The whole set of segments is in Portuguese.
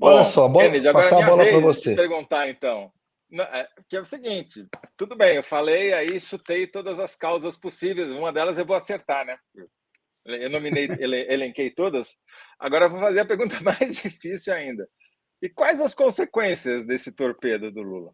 Olha Bom, só, Kennedy, agora é passar a minha bola para vez de te você. perguntar, então. Que é o seguinte, tudo bem, eu falei aí, chutei todas as causas possíveis, uma delas eu vou acertar, né? Eu nominei, elenquei todas. Agora eu vou fazer a pergunta mais difícil ainda. E quais as consequências desse torpedo do Lula?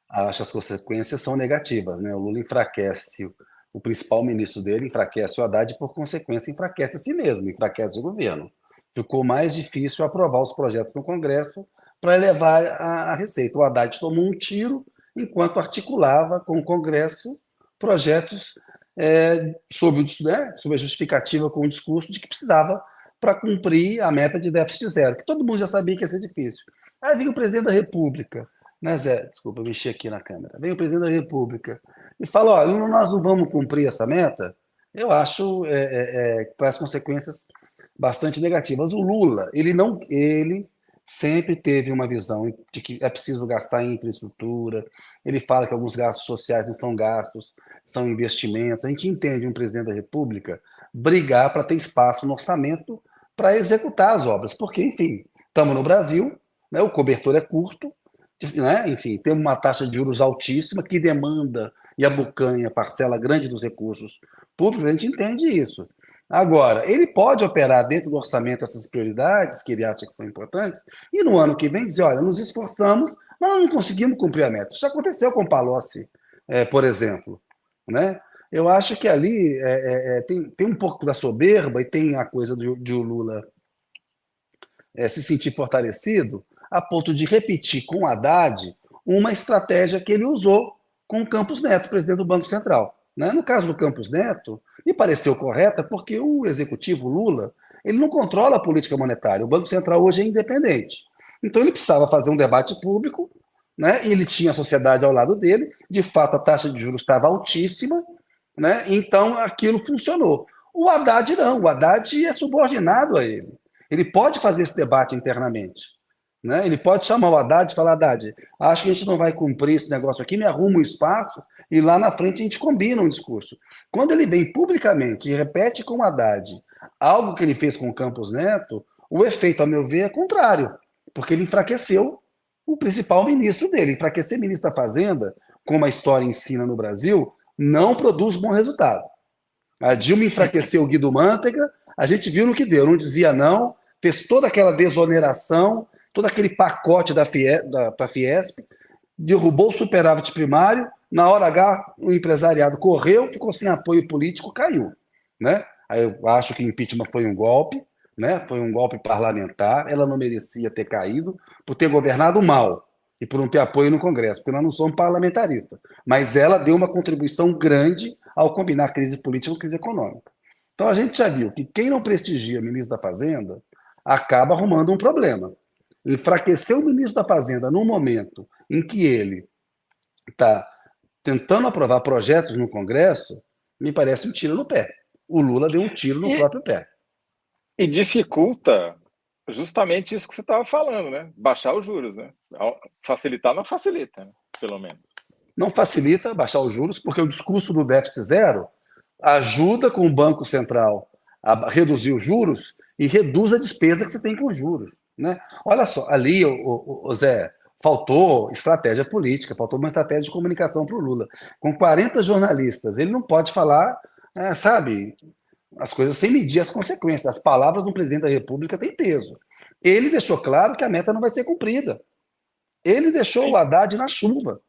Acho que as consequências são negativas, né? O Lula enfraquece o principal ministro dele, enfraquece o Haddad e, por consequência, enfraquece a si mesmo, enfraquece o governo. Ficou mais difícil aprovar os projetos no Congresso para elevar a receita. O Haddad tomou um tiro enquanto articulava com o Congresso projetos sob a justificativa com o discurso de que precisava para cumprir a meta de déficit zero, que todo mundo já sabia que ia ser difícil. Aí vem o presidente da República, né, Zé? Desculpa, eu mexi aqui na câmera. Vem o presidente da República e fala: olha, nós não vamos cumprir essa meta. Eu acho que traz consequências bastante negativas. O Lula, ele sempre teve uma visão de que é preciso gastar em infraestrutura. Ele fala que alguns gastos sociais não são gastos, são investimentos. A gente entende um presidente da República brigar para ter espaço no orçamento para executar as obras, porque, enfim, estamos no Brasil, né, o cobertor é curto, né? Enfim, temos uma taxa de juros altíssima que demanda e abocanha parcela grande dos recursos públicos, a gente entende isso. Agora, ele pode operar dentro do orçamento essas prioridades que ele acha que são importantes e no ano que vem dizer, olha, nos esforçamos, mas nós não conseguimos cumprir a meta. Isso aconteceu com o Palocci, por exemplo, né? Eu acho que ali tem um pouco da soberba e tem a coisa de o Lula se sentir fortalecido a ponto de repetir com o Haddad uma estratégia que ele usou com o Campos Neto, presidente do Banco Central. Né? No caso do Campos Neto, me pareceu correta porque o executivo Lula ele não controla a política monetária. O Banco Central hoje é independente. Então ele precisava fazer um debate público, né? E ele tinha a sociedade ao lado dele. De fato, a taxa de juros estava altíssima, né? Então aquilo funcionou. O Haddad não, o Haddad é subordinado a ele. Ele pode fazer esse debate internamente. Né? Ele pode chamar o Haddad e falar: Haddad, acho que a gente não vai cumprir esse negócio aqui, me arruma um espaço e lá na frente a gente combina um discurso. Quando ele vem publicamente e repete com o Haddad algo que ele fez com o Campos Neto, o efeito, a meu ver, é contrário, porque ele enfraqueceu o principal ministro dele. Enfraquecer ministro da Fazenda, como a história ensina no Brasil, não produz bom resultado. A Dilma enfraqueceu o Guido Mantega, a gente viu no que deu, não dizia não, fez toda aquela desoneração, todo aquele pacote da Fiesp, derrubou o superávit primário, na hora H o empresariado correu, ficou sem apoio político, caiu. Né? Aí eu acho que o impeachment foi um golpe, né? Foi um golpe parlamentar, ela não merecia ter caído por ter governado mal e por não ter apoio no Congresso, porque nós não somos parlamentaristas. Mas ela deu uma contribuição grande ao combinar crise política com crise econômica. Então a gente já viu que quem não prestigia o ministro da Fazenda acaba arrumando um problema. Enfraquecer o ministro da Fazenda num momento em que ele está tentando aprovar projetos no Congresso, me parece um tiro no pé. O Lula deu um tiro no E, próprio pé. e dificulta justamente isso que você estava falando, né? Baixar os juros, né? Facilitar não facilita, né? Pelo menos. Não facilita baixar os juros, porque o discurso do déficit zero ajuda com o Banco Central a reduzir os juros e reduz a despesa que você tem com os juros. Né? Olha só, ali, Zé, faltou estratégia política, faltou uma estratégia de comunicação para o Lula. Com 40 jornalistas, ele não pode falar, sabe, as coisas sem medir as consequências. As palavras do presidente da República têm peso. Ele deixou claro que a meta não vai ser cumprida. Ele deixou o Sim. Haddad na chuva.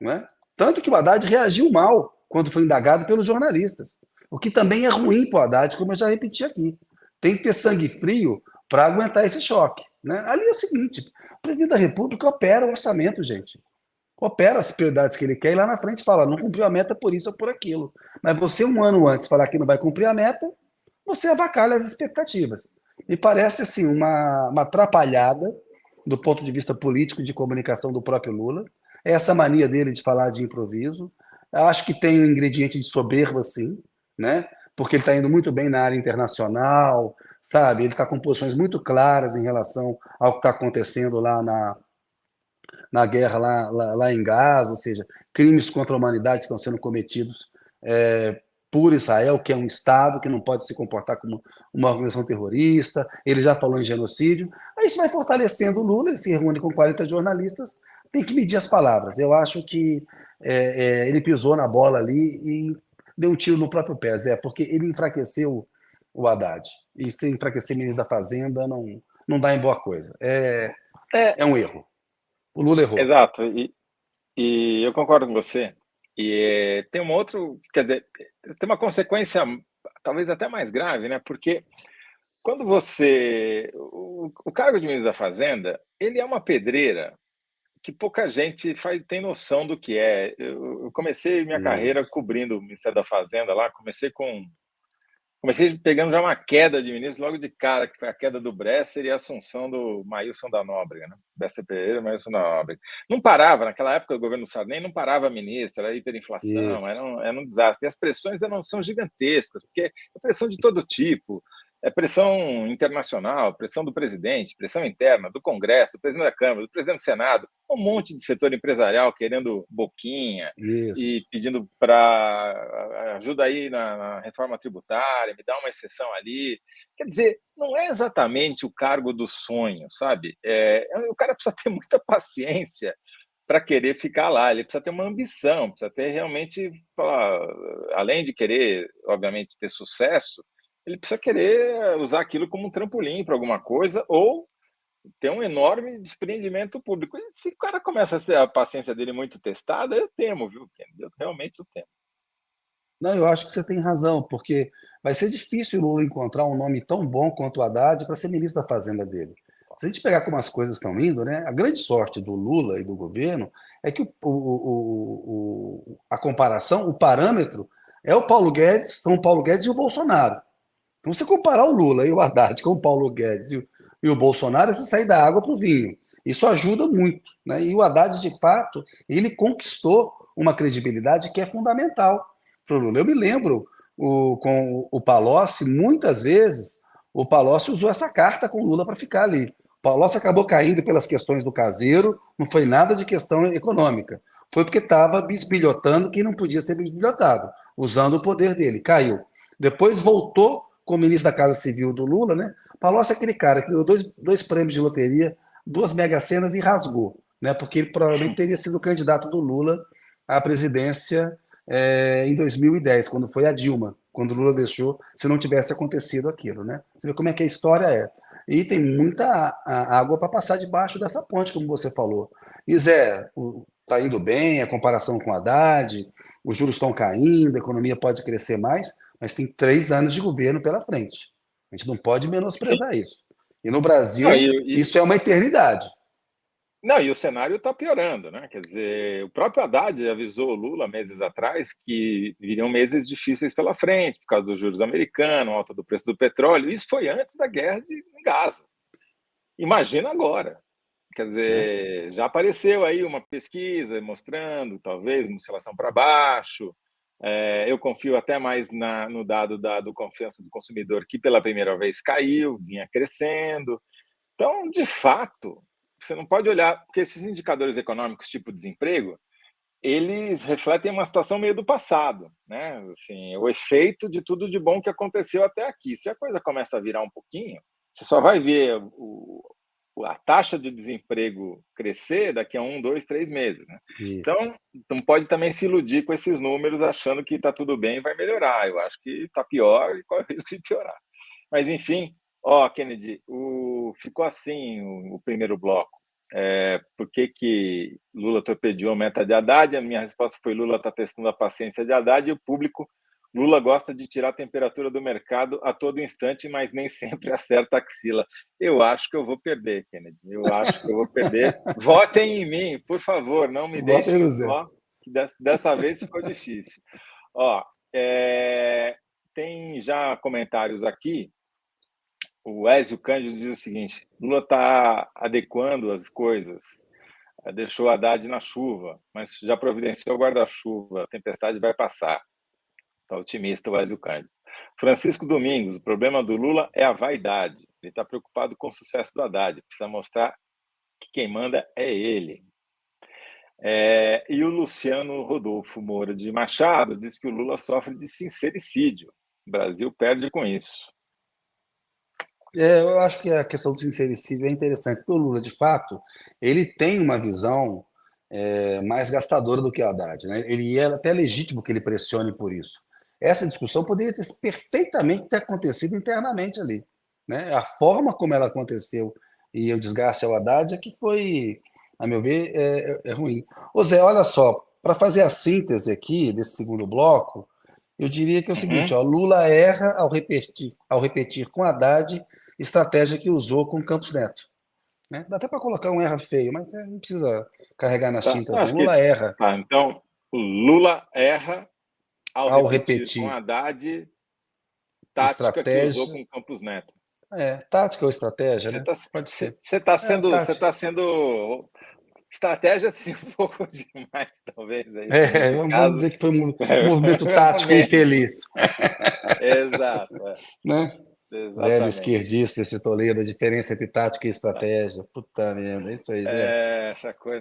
Né? Tanto que o Haddad reagiu mal quando foi indagado pelos jornalistas. O que também é ruim para o Haddad, como eu já repeti aqui. Tem que ter sangue frio para aguentar esse choque. Né? Ali é o seguinte: o presidente da República opera o orçamento, gente. Opera as prioridades que ele quer e lá na frente fala: não cumpriu a meta por isso ou por aquilo. Mas você, um ano antes, falar que não vai cumprir a meta, você avacalha as expectativas. Me parece assim uma atrapalhada do ponto de vista político e de comunicação do próprio Lula. Essa mania dele de falar de improviso. Eu acho que tem um ingrediente de soberba, sim, né? Porque ele está indo muito bem na área internacional, sabe? Ele está com posições muito claras em relação ao que está acontecendo lá na guerra lá em Gaza, ou seja, crimes contra a humanidade estão sendo cometidos por Israel, que é um Estado que não pode se comportar como uma organização terrorista. Ele já falou em genocídio. Aí isso vai fortalecendo o Lula, ele se reúne com 40 jornalistas, tem que medir as palavras. Eu acho que ele pisou na bola ali e deu um tiro no próprio pé, Zé, porque ele enfraqueceu o Haddad. E se enfraquecer o ministro da Fazenda não dá em boa coisa. É, É um erro. O Lula errou. exato. E eu concordo com você. E tem um outro, quer dizer, tem uma consequência talvez até mais grave, né? Porque quando você. O cargo de ministro da Fazenda, ele é uma pedreira que pouca gente tem noção do que é. Eu comecei minha carreira Isso. cobrindo o Ministério da Fazenda lá, comecei pegando já uma queda de ministro logo de cara, que foi a queda do Bresser e a assunção do Maílson da Nóbrega, né? Bresser Pereira e Maílson da Nóbrega. Não parava, naquela época do governo Sarney, não parava ministro, era hiperinflação, Isso. era um desastre. E as pressões eram, são gigantescas, porque é pressão de todo tipo, é pressão internacional, pressão do presidente, pressão interna, do Congresso, do presidente da Câmara, do presidente do Senado, um monte de setor empresarial querendo boquinha, e Isso. pedindo para ajuda aí na reforma tributária, me dá uma exceção ali. Quer dizer, não é exatamente o cargo do sonho, sabe? O cara precisa ter muita paciência para querer ficar lá, ele precisa ter uma ambição, precisa ter realmente, além de querer, obviamente, ter sucesso, ele precisa querer usar aquilo como um trampolim para alguma coisa ou tem um enorme desprendimento público. E se o cara começa a ser a paciência dele muito testada, eu temo, viu, Kennedy? Eu realmente temo. Não, eu acho que você tem razão, porque vai ser difícil o Lula encontrar um nome tão bom quanto o Haddad para ser ministro da Fazenda dele. Se a gente pegar como as coisas estão indo, né, a grande sorte do Lula e do governo é que a comparação, o parâmetro, é o Paulo Guedes, são o Paulo Guedes e o Bolsonaro. Então, você comparar o Lula e o Haddad com o Paulo Guedes e o Bolsonaro, é você sair da água para o vinho. Isso ajuda muito. Né? E o Haddad, de fato, ele conquistou uma credibilidade que é fundamental para o Lula. Eu me lembro com o Palocci, muitas vezes, o Palocci usou essa carta com o Lula para ficar ali. O Palocci acabou caindo pelas questões do caseiro, não foi nada de questão econômica. Foi porque estava bisbilhotando quem não podia ser bisbilhotado, usando o poder dele. Caiu. Depois voltou como ministro da Casa Civil do Lula, né? Palocci é aquele cara que ganhou dois prêmios de loteria, duas mega-senas e rasgou, né? Porque ele provavelmente teria sido candidato do Lula à presidência em 2010, quando foi a Dilma, quando o Lula deixou, se não tivesse acontecido aquilo, né? Você vê como é que a história é. E tem muita água para passar debaixo dessa ponte, como você falou. E Zé, está indo bem, a comparação com a Haddad, os juros estão caindo, a economia pode crescer mais, mas tem 3 anos de governo pela frente. A gente não pode Sim. menosprezar isso. E no Não, Brasil, isso é uma eternidade. não, e o cenário está piorando, né? Quer dizer, o próprio Haddad avisou o Lula meses atrás que viriam meses difíceis pela frente, por causa dos juros americanos, alta do preço do petróleo. Isso foi antes da guerra em Gaza. Imagina agora. Quer Né? dizer, já apareceu aí uma pesquisa mostrando, talvez, uma oscilação para baixo. Eu confio até mais no dado do confiança do consumidor, que pela primeira vez caiu, vinha crescendo. Então, de fato, você não pode olhar, porque esses indicadores econômicos, tipo desemprego, eles refletem uma situação meio do passado, né? Assim, o efeito de tudo de bom que aconteceu até aqui. Se a coisa começa a virar um pouquinho, você só vai ver a taxa de desemprego crescer daqui a 1, 2, 3 meses, né? Isso. Então, não pode também se iludir com esses números achando que está tudo bem e vai melhorar. Eu acho que está pior e corre o risco de piorar. Mas, enfim, Kennedy, ficou assim o primeiro bloco. Por que Lula torpedeou a meta de Haddad? A minha resposta foi: Lula está testando a paciência de Haddad e o público. Lula gosta de tirar a temperatura do mercado a todo instante, mas nem sempre acerta a axila. Eu acho que eu vou perder, Kennedy. Eu acho que eu vou perder. Votem em mim, por favor, não me Bota aí deixem no Zé. só, que dessa vez ficou difícil. Ó, é, tem já comentários aqui. O Ézio Cândido diz o seguinte: Lula está adequando as coisas, deixou Haddad na chuva, mas já providenciou o guarda-chuva, a tempestade vai passar. Está otimista o Ézio Cândido. Francisco Domingos: o problema do Lula é a vaidade. Ele está preocupado com o sucesso do Haddad, precisa mostrar que quem manda é ele. E o Luciano Rodolfo Moura de Machado diz que o Lula sofre de sincericídio. O Brasil perde com isso. Eu acho que a questão do sincericídio é interessante, porque o Lula, de fato, ele tem uma visão mais gastadora do que o Haddad, né? Ele é até legítimo que ele pressione por isso. Essa discussão poderia ter perfeitamente ter acontecido internamente ali, né? A forma como ela aconteceu e o desgaste ao Haddad é que foi, a meu ver, é ruim. Ô Zé, olha só, para fazer a síntese aqui desse segundo bloco, eu diria que é o seguinte, Uhum. ó, Lula erra ao repetir com Haddad estratégia que usou com Campos Neto, né? Dá até para colocar um erra feio, mas não precisa carregar nas Tá, tintas, não. acho que Lula erra tá. Então, o Lula erra ao ao repetir com repetir Haddad tática que usou estratégia, com Campos Neto. tática ou estratégia, Você né? está Pode ser. você tá É, sendo, você tática. tá sendo estratégia seria um pouco demais, talvez aí nesse Vamos caso. dizer que foi um movimento tático Menos. infeliz, Exato, né? Velho exatamente. esquerdista, esse Toledo, a diferença entre tática e estratégia. Puta merda, é isso aí, Zé. É, essa coisa.